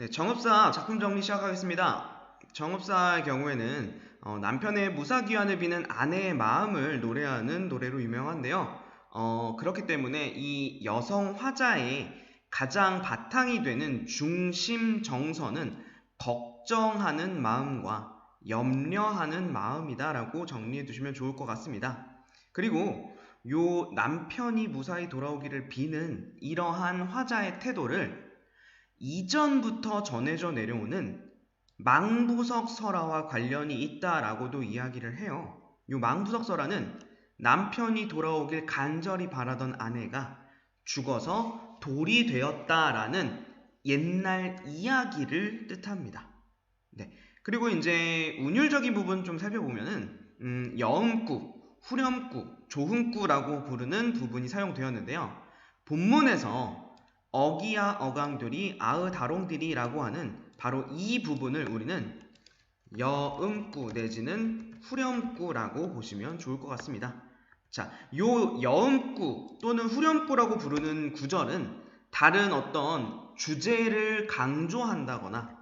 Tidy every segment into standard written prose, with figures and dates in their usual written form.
네, 정읍사 작품 정리 시작하겠습니다. 정읍사의 경우에는 남편의 무사귀환을 비는 아내의 마음을 노래하는 노래로 유명한데요. 그렇기 때문에 이 여성 화자의 가장 바탕이 되는 중심 정서는 걱정하는 마음과 염려하는 마음이다라고 정리해 두시면 좋을 것 같습니다. 그리고 요 남편이 무사히 돌아오기를 비는 이러한 화자의 태도를 이전부터 전해져 내려오는 망부석 설화와 관련이 있다라고도 이야기를 해요. 이 망부석 설화는 남편이 돌아오길 간절히 바라던 아내가 죽어서 돌이 되었다라는 옛날 이야기를 뜻합니다. 네. 그리고 이제 운율적인 부분 좀 살펴보면은 여음구, 후렴구, 조흥구라고 부르는 부분이 사용되었는데요. 본문에서 어기야 어강들이 아으다롱들이라고 하는 바로 이 부분을 우리는 여음구 내지는 후렴구라고 보시면 좋을 것 같습니다. 자, 요 여음구 또는 후렴구라고 부르는 구절은 다른 어떤 주제를 강조한다거나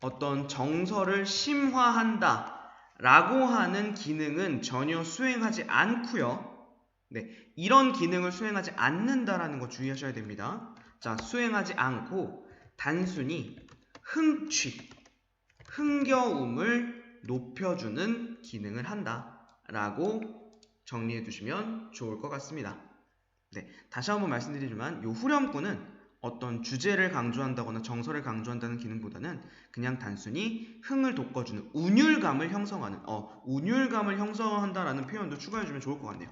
어떤 정서를 심화한다 라고 하는 기능은 전혀 수행하지 않고요. 네, 이런 기능을 수행하지 않는다라는 거 주의하셔야 됩니다. 자, 수행하지 않고 단순히 흥취, 흥겨움을 높여주는 기능을 한다라고 정리해 두시면 좋을 것 같습니다. 네, 다시 한번 말씀드리지만 이 후렴구는 어떤 주제를 강조한다거나 정서를 강조한다는 기능보다는 그냥 단순히 흥을 돋궈주는 운율감을 형성하는 운율감을 형성한다라는 표현도 추가해주면 좋을 것 같네요.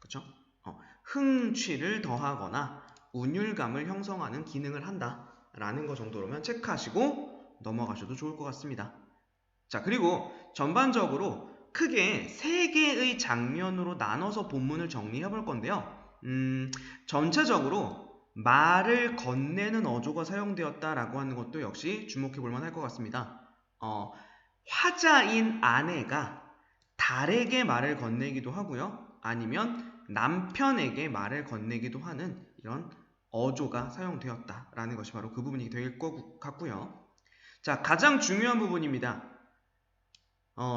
그쵸? 흥취를 더하거나 운율감을 형성하는 기능을 한다라는 거 정도로만 체크하시고 넘어가셔도 좋을 것 같습니다. 자, 그리고 전반적으로 크게 3개의 장면으로 나눠서 본문을 정리해 볼 건데요. 전체적으로 말을 건네는 어조가 사용되었다라고 하는 것도 역시 주목해 볼 만할 것 같습니다. 화자인 아내가 달에게 말을 건네기도 하고요. 아니면 남편에게 말을 건네기도 하는 이런 어조가 사용되었다라는 것이 바로 그 부분이 될 것 같고요. 자, 가장 중요한 부분입니다.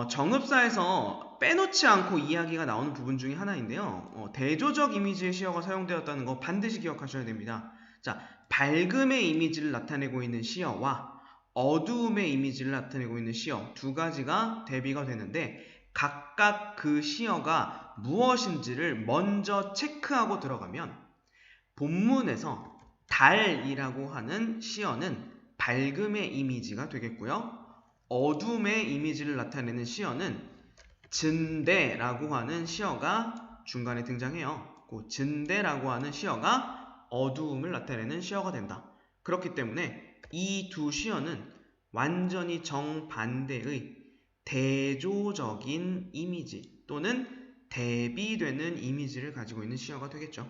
정읍사에서 빼놓지 않고 이야기가 나오는 부분 중에 하나인데요. 대조적 이미지의 시어가 사용되었다는 거 반드시 기억하셔야 됩니다. 자, 밝음의 이미지를 나타내고 있는 시어와 어두움의 이미지를 나타내고 있는 시어 두 가지가 대비가 되는데 각각 그 시어가 무엇인지를 먼저 체크하고 들어가면 본문에서 달이라고 하는 시어는 밝음의 이미지가 되겠고요. 어둠의 이미지를 나타내는 시어는 진대라고 하는 시어가 중간에 등장해요. 그 진대라고 하는 시어가 어두움을 나타내는 시어가 된다. 그렇기 때문에 이 두 시어는 완전히 정반대의 대조적인 이미지 또는 대비되는 이미지를 가지고 있는 시어가 되겠죠.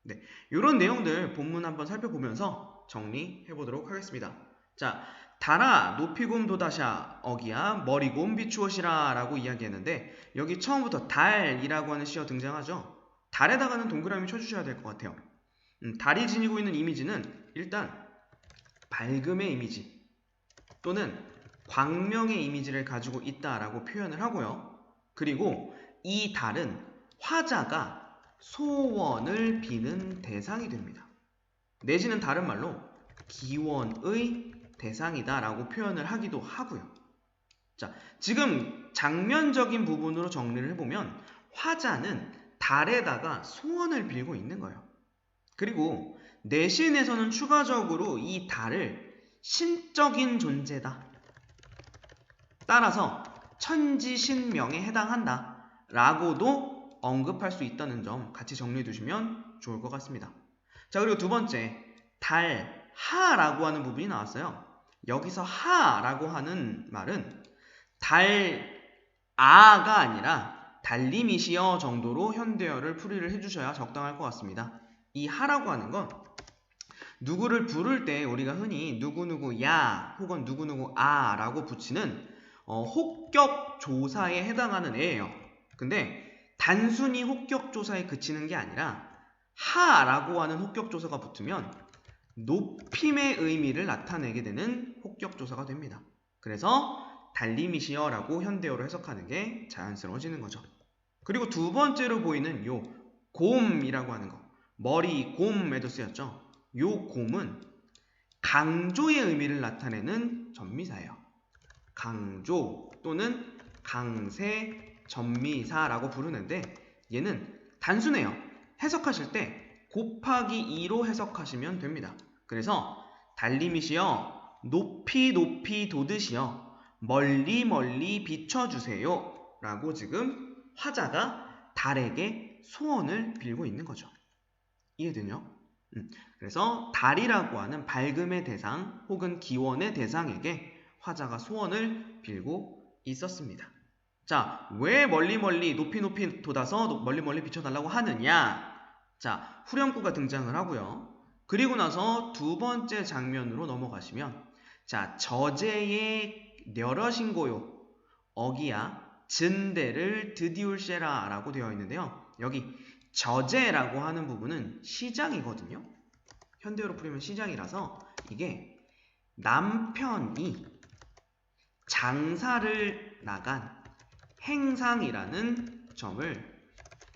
네, 이런 내용들 본문 한번 살펴보면서 정리해 보도록 하겠습니다. 자, 달아 높이곰 도다샤 어기야 머리곰 비추엇이라 라고 이야기했는데 여기 처음부터 달이라고 하는 시어 등장하죠. 달에다가는 동그라미 쳐주셔야 될 것 같아요. 달이 지니고 있는 이미지는 일단 밝음의 이미지 또는 광명의 이미지를 가지고 있다라고 표현을 하고요. 그리고 이 달은 화자가 소원을 비는 대상이 됩니다. 내지는 다른 말로 기원의 대상이다 라고 표현을 하기도 하고요. 자, 지금 장면적인 부분으로 정리를 해보면 화자는 달에다가 소원을 빌고 있는 거예요. 그리고 내신에서는 추가적으로 이 달을 신적인 존재다. 따라서 천지신명에 해당한다 라고도 언급할 수 있다는 점 같이 정리해 두시면 좋을 것 같습니다. 자, 그리고 두 번째, 달, 하라고 하는 부분이 나왔어요. 여기서 하라고 하는 말은 달, 아가 아니라 달님이시여 정도로 현대어를 풀이를 해주셔야 적당할 것 같습니다. 이 하라고 하는 건 누구를 부를 때 우리가 흔히 누구누구 야 혹은 누구누구 아 라고 붙이는 혹격조사에 해당하는 애예요. 근데 단순히 혹격조사에 그치는 게 아니라 하라고 하는 혹격조사가 붙으면 높임의 의미를 나타내게 되는 혹격조사가 됩니다. 그래서 달님이시여라고 현대어로 해석하는 게 자연스러워지는 거죠. 그리고 두 번째로 보이는 요 곰이라고 하는 거, 머리 곰에도 쓰였죠. 요 곰은 강조의 의미를 나타내는 전미사예요. 강조 또는 강세 전미사라고 부르는데 얘는 단순해요. 해석하실 때 곱하기 2로 해석하시면 됩니다. 그래서 달님이시여 높이 높이 돋으시어 멀리 멀리 비춰주세요 라고 지금 화자가 달에게 소원을 빌고 있는 거죠. 이해되냐? 그래서 달이라고 하는 밝음의 대상 혹은 기원의 대상에게 화자가 소원을 빌고 있었습니다. 자, 왜 멀리 멀리 높이 높이 돋아서 멀리 멀리 비춰달라고 하느냐? 자, 후렴구가 등장을 하고요. 그리고 나서 두 번째 장면으로 넘어가시면 자, 저제의 려러신고요 어기야 진대를 드디울세라 라고 되어 있는데요. 여기 저제라고 하는 부분은 시장이거든요. 현대어로 풀이면 시장이라서 이게 남편이 장사를 나간 행상이라는 점을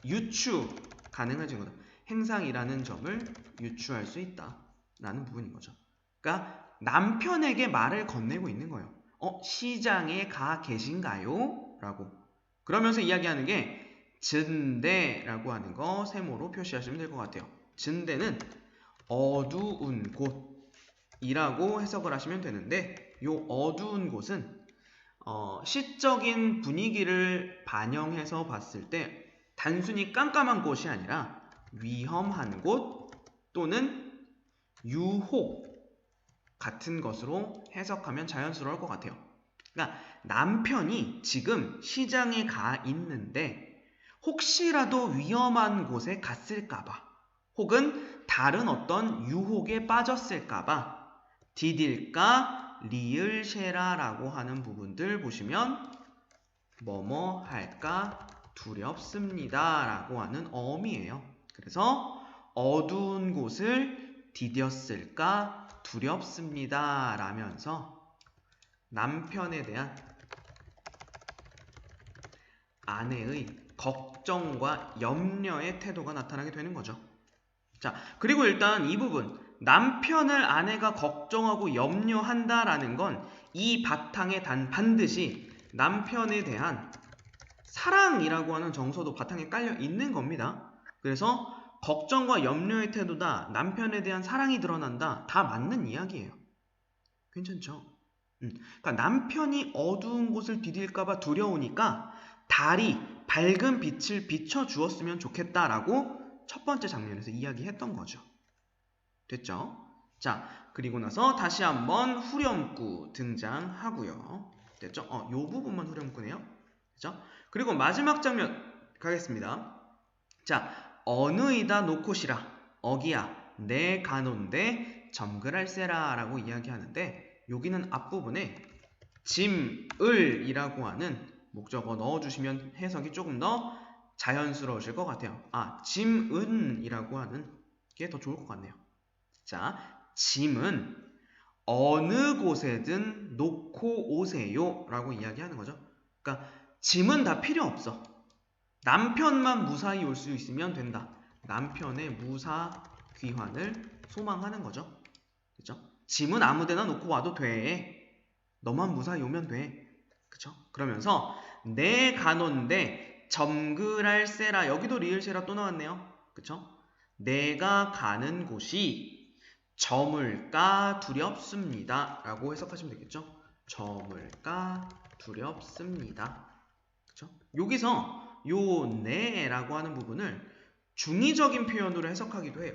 유추 가능해진 거다. 행상이라는 점을 유추할 수 있다라는 부분인 거죠. 그러니까 남편에게 말을 건네고 있는 거예요. 시장에 가 계신가요? 라고. 그러면서 이야기하는 게 진대라고 하는 거 세모로 표시하시면 될 것 같아요. 진대는 어두운 곳이라고 해석을 하시면 되는데 이 어두운 곳은 시적인 분위기를 반영해서 봤을 때 단순히 깜깜한 곳이 아니라 위험한 곳 또는 유혹 같은 것으로 해석하면 자연스러울 것 같아요. 그러니까 남편이 지금 시장에 가 있는데 혹시라도 위험한 곳에 갔을까봐 혹은 다른 어떤 유혹에 빠졌을까봐 디딜까 리을쉐라라고 하는 부분들 보시면 뭐뭐 할까 두렵습니다 라고 하는 어음이에요. 그래서 어두운 곳을 디뎠을까 두렵습니다 라면서 남편에 대한 아내의 걱정과 염려의 태도가 나타나게 되는 거죠. 자, 그리고 일단 이 부분 남편을 아내가 걱정하고 염려한다라는 건 이 바탕에 반드시 남편에 대한 사랑이라고 하는 정서도 바탕에 깔려 있는 겁니다. 그래서 걱정과 염려의 태도다, 남편에 대한 사랑이 드러난다, 다 맞는 이야기예요. 괜찮죠? 그러니까 남편이 어두운 곳을 디딜까봐 두려우니까 달이 밝은 빛을 비춰주었으면 좋겠다라고 첫 번째 장면에서 이야기했던 거죠. 됐죠? 자, 그리고 나서 다시 한번 후렴구 등장하고요. 됐죠? 요 부분만 후렴구네요. 됐죠? 그리고 마지막 장면 가겠습니다. 자, 어느이다 놓고시라 어기야 내 가논데 점글할세라 라고 이야기하는데 여기는 앞부분에 짐을이라고 하는 목적어 넣어주시면 해석이 조금 더 자연스러우실 것 같아요. 짐은이라고 하는 게 더 좋을 것 같네요. 자, 짐은 어느 곳에든 놓고 오세요 라고 이야기하는 거죠. 그러니까 짐은 다 필요 없어. 남편만 무사히 올 수 있으면 된다. 남편의 무사 귀환을 소망하는 거죠. 그렇죠? 짐은 아무데나 놓고 와도 돼. 너만 무사히 오면 돼. 그렇죠? 그러면서 내 가논데 점글할세라 여기도 리을세라 또 나왔네요. 그렇죠? 내가 가는 곳이 저물까 두렵습니다 라고 해석하시면 되겠죠. 저물까 두렵습니다. 그쵸? 여기서 요 네라고 하는 부분을 중의적인 표현으로 해석하기도 해요.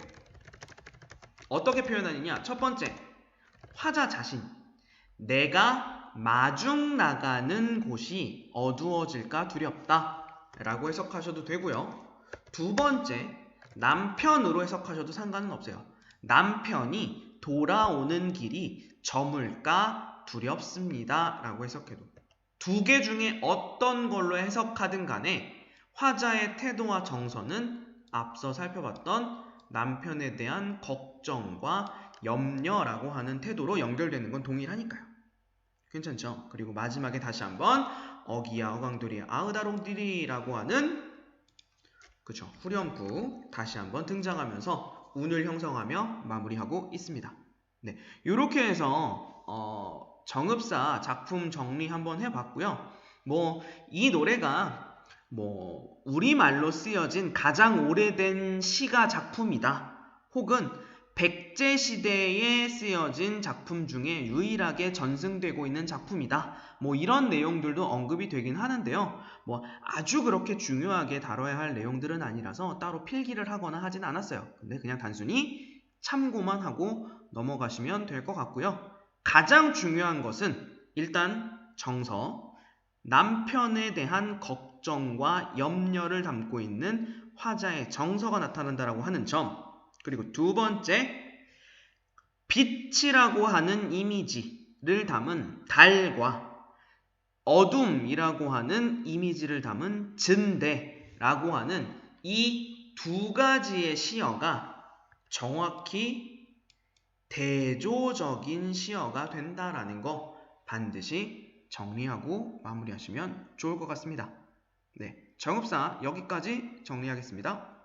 어떻게 표현하느냐? 첫 번째, 화자 자신. 내가 마중 나가는 곳이 어두워질까 두렵다 라고 해석하셔도 되고요. 두 번째, 남편으로 해석하셔도 상관은 없어요. 남편이 돌아오는 길이 저물까 두렵습니다 라고 해석해도 두 개 중에 어떤 걸로 해석하든 간에 화자의 태도와 정서는 앞서 살펴봤던 남편에 대한 걱정과 염려라고 하는 태도로 연결되는 건 동일하니까요. 괜찮죠? 그리고 마지막에 다시 한번 어기야 어강돌이야 아으다롱디리라고 하는 그쵸 후렴구 다시 한번 등장하면서 운을 형성하며 마무리하고 있습니다. 네, 이렇게 해서 정읍사 작품 정리 한번 해봤고요. 이 노래가 우리말로 쓰여진 가장 오래된 시가 작품이다. 혹은 백제 시대에 쓰여진 작품 중에 유일하게 전승되고 있는 작품이다. 이런 내용들도 언급이 되긴 하는데요. 아주 그렇게 중요하게 다뤄야 할 내용들은 아니라서 따로 필기를 하거나 하진 않았어요. 근데 그냥 단순히 참고만 하고 넘어가시면 될 것 같고요. 가장 중요한 것은 일단 정서, 남편에 대한 걱정과 염려를 담고 있는 화자의 정서가 나타난다라고 하는 점. 그리고 두 번째, 빛이라고 하는 이미지를 담은 달과 어둠이라고 하는 이미지를 담은 진대라고 하는 이 두 가지의 시어가 정확히 대조적인 시어가 된다라는 거 반드시 정리하고 마무리하시면 좋을 것 같습니다. 네, 정읍사 여기까지 정리하겠습니다.